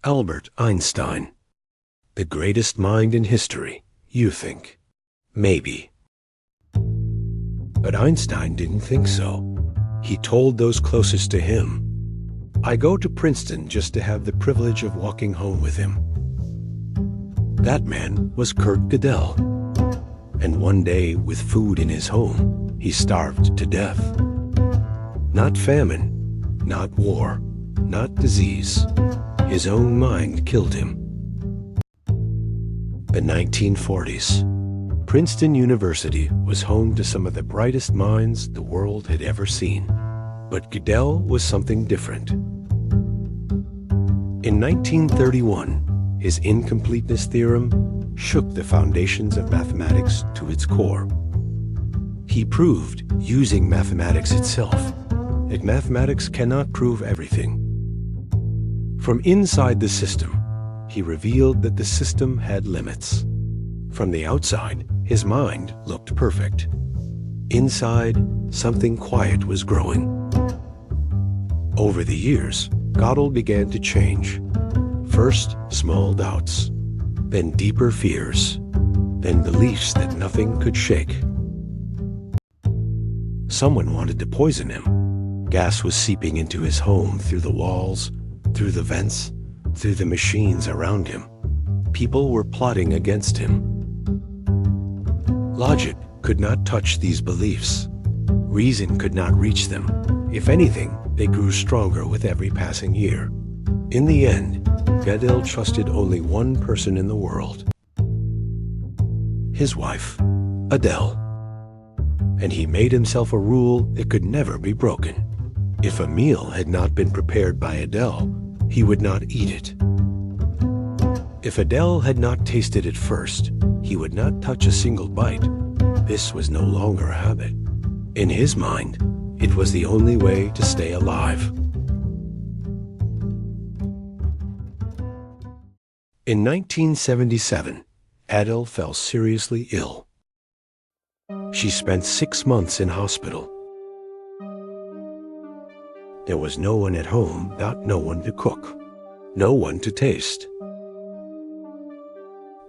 Albert Einstein. The greatest mind in history, you think. Maybe. But Einstein didn't think so. He told those closest to him, "I go to Princeton just to have the privilege of walking home with him." That man was Kurt Gödel. And one day, with food in his home, he starved to death. Not famine, not war, not disease. His own mind killed him. The 1940s. Princeton University was home to some of the brightest minds the world had ever seen. But Gödel was something different. In 1931, his Incompleteness Theorem shook the foundations of mathematics to its core. He proved, using mathematics itself, that mathematics cannot prove everything. From inside the system, he revealed that the system had limits. From the outside, his mind looked perfect. Inside, something quiet was growing. Over the years, Gödel began to change. First, small doubts, then deeper fears, then beliefs that nothing could shake. Someone wanted to poison him. Gas was seeping into his home through the walls, through the vents, through the machines around him. People were plotting against him. Logic could not touch these beliefs. Reason could not reach them. If anything, they grew stronger with every passing year. In the end, Gödel trusted only one person in the world. His wife, Adele. And he made himself a rule that could never be broken. If a meal had not been prepared by Adele, he would not eat it. If Adele had not tasted it first, he would not touch a single bite. This was no longer a habit. In his mind, it was the only way to stay alive. In 1977, Adele fell seriously ill. She spent 6 months in hospital. There was no one at home, no one to cook, no one to taste.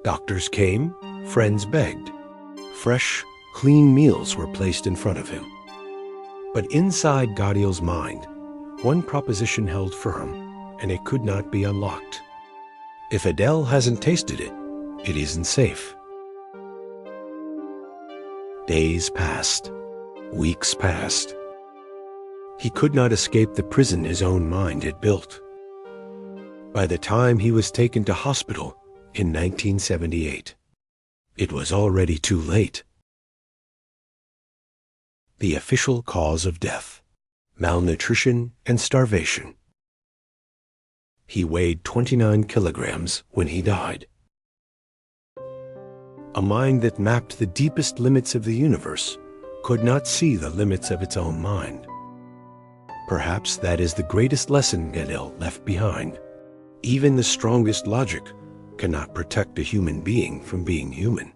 Doctors came, friends begged. Fresh, clean meals were placed in front of him. But inside Gödel's mind, one proposition held firm, and it could not be unlocked. If Adele hasn't tasted it, it isn't safe. Days passed. Weeks passed. He could not escape the prison his own mind had built. By the time he was taken to hospital in 1978, it was already too late. The official cause of death: malnutrition and starvation. He weighed 29 kilograms when he died. A mind that mapped the deepest limits of the universe could not see the limits of its own mind. Perhaps that is the greatest lesson Gödel left behind. Even the strongest logic cannot protect a human being from being human.